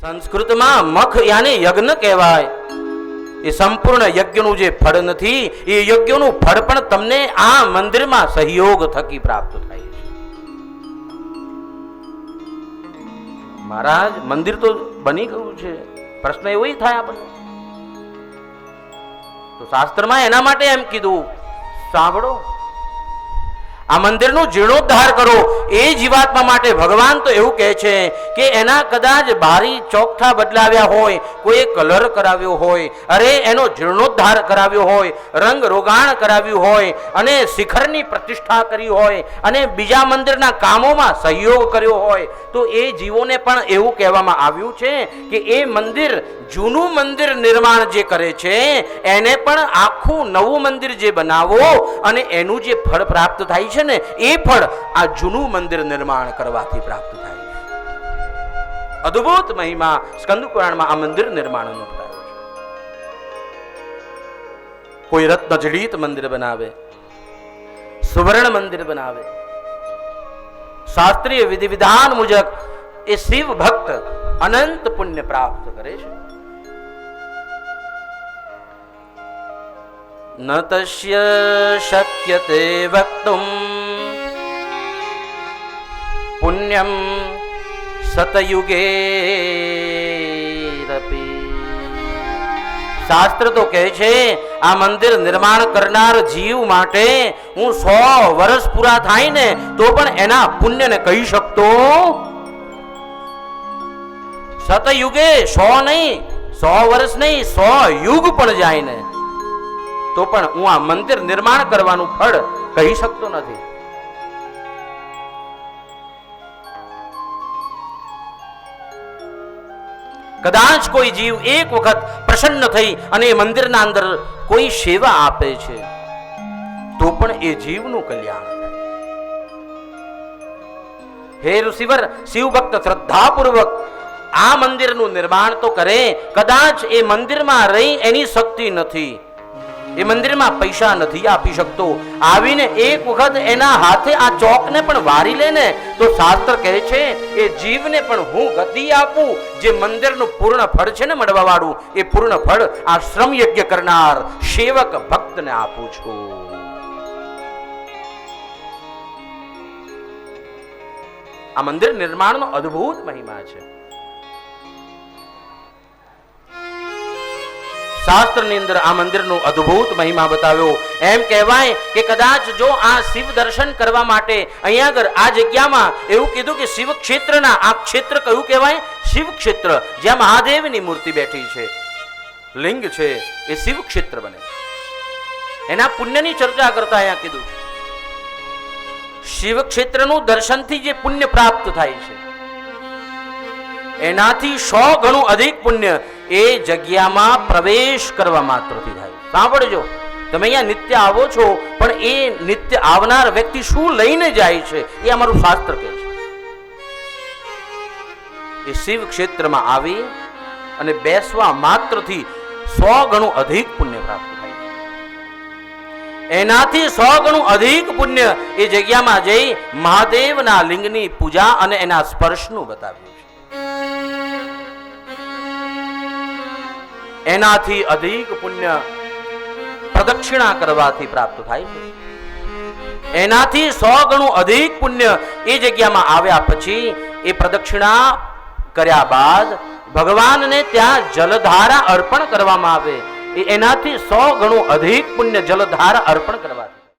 સંસ્કૃતમાં મખ યાને યજ્ઞ કહેવાય. એ સંપૂર્ણ યજ્ઞનું જે ફળ નથી, એ યજ્ઞનું ફળ પણ તમને આ મંદિરમાં સહયોગ થકી પ્રાપ્ત થાય છે. મહારાજ, મંદિર તો બની ગયું છે, પ્રશ્ન એવો થાય આપણને. તો શાસ્ત્રમાં એના માટે એમ કીધું, સાંભળો, આ મંદિરનો જીર્ણોદ્ધાર કરો. એ જીવાત્મા માટે ભગવાન તો એવું કહે છે કે એના કદાચ બારી ચોકઠા બદલાવ્યા હોય, કોઈ કલર કરાવ્યો હોય, અરે એનો જીર્ણોદ્ધાર કરાવ્યો હોય, રંગ રોગાણ કરાવ્યું હોય, અને શિખરની પ્રતિષ્ઠા કરી હોય, અને બીજા મંદિરના કામોમાં સહયોગ કર્યો હોય, તો એ જીવોને પણ એવું કહેવામાં આવ્યું છે કે એ મંદિર, જૂનું મંદિર નિર્માણ જે કરે છે એને પણ આખું નવું મંદિર જે બનાવો અને એનું જે ફળ પ્રાપ્ત થાય છે ને, એ ફળ આ જૂનું મંદિર નિર્માણ કરવાથી પ્રાપ્ત થાય છે. અદ્ભુત મહિમા સ્કંદ પુરાણમાં આ મંદિર નિર્માણનો બતાવ્યો છે. કોઈ રત્ન જડિત મંદિર બનાવે, સુવર્ણ મંદિર બનાવે, શાસ્ત્રીય વિધિ વિધાન મુજબ એ શિવ ભક્ત અનંત પુણ્ય પ્રાપ્ત કરે છે. ન તસ્ય શક્યતે વક્તુમ પુણ્યમ સતયુગેરપી. શાસ્ત્ર તો કહે છે આ મંદિર નિર્માણ કરનાર જીવ માટે હું 100 વર્ષ પૂરા થાય ને તો પણ એના પુણ્યને કહી શકતો. સતયુગે 100 નહીં, 100 વર્ષ નહીં, 100 યુગ પણ જાય ને તો પણ હું આ મંદિર નિર્માણ કરવાનું ફળ કહી શકતો નથી. કદાચ કોઈ જીવ એક વખત પ્રસન્ન થઈ અને એ મંદિરના અંદર કોઈ સેવા આપે છે તો પણ એ જીવનું કલ્યાણ થાય. હે ઋષિવર, શિવ ભક્ત શ્રદ્ધાપૂર્વક આ મંદિરનું નિર્માણ તો કરે, કદાચ એ મંદિરમાં રહી એની શક્તિ નથી, એ મંદિરમાં પૈસા નથી આપી શકતો, આવીને એક વખત એના હાથે આ ચોકને પણ વારી લે ને તો શાસ્ત્ર કહે છે એ જીવને પણ હું ગતિ આપું. જે મંદિરનું પૂર્ણ ફળ છે ને મળવા વાળું, એ પૂર્ણ ફળ આ શ્રમ યજ્ઞ કરનાર સેવક ભક્તને આપું છું. આ મંદિર નિર્માણનો અદ્ભુત મહિમા છે. શાસ્ત્રની અંદર આ મંદિરનો અદ્ભુત મહિમા બતાવ્યો. એમ કહેવાય કે કદાચ જો આ શિવ દર્શન કરવા માટે અહીંયા આગળ આ જગ્યામાં એવું કીધું કે શિવ ક્ષેત્રના, આ ક્ષેત્ર કયું કહેવાય? શિવ ક્ષેત્ર. જ્યાં મહાદેવની મૂર્તિ બેઠી છે, લિંગ છે, એ શિવ ક્ષેત્ર બને. એના પુણ્યની ચર્ચા કરતા અહીંયા કીધું છે. શિવ ક્ષેત્રનું દર્શનથી જે પુણ્ય પ્રાપ્ત થાય છે એનાથી 100 ગણું અધિક પુણ્ય એ જગ્યામાં પ્રવેશ કરવા માત્રથી થાય. સાંભળજો, તમે અહીંયા નિત્ય આવો છો, પણ એ નિત્ય આવનાર વ્યક્તિ શું લઈને જાય છે એ અમારું શાસ્ત્ર કહે છે. એ શિવ ક્ષેત્રમાં આવી અને બેસવા માત્રથી 100 ગણું અધિક પુણ્ય પ્રાપ્ત થાય. એનાથી 100 ગણું અધિક પુણ્ય એ જગ્યામાં જઈ મહાદેવના લિંગની પૂજા અને એના સ્પર્શનું બતાવ્યું છે. એનાથી અધિક પુણ્ય પ્રદક્ષિણા કરવાથી પ્રાપ્ત થાય છે. એનાથી 100 ગણું અધિક પુણ્ય એ જગ્યામાં આવ્યા પછી એ પ્રદક્ષિણા કર્યા બાદ ભગવાનને ત્યાં જલધારા અર્પણ કરવામાં આવે. એનાથી 100 ગણું અધિક પુણ્ય જલધારા અર્પણ કરવાથી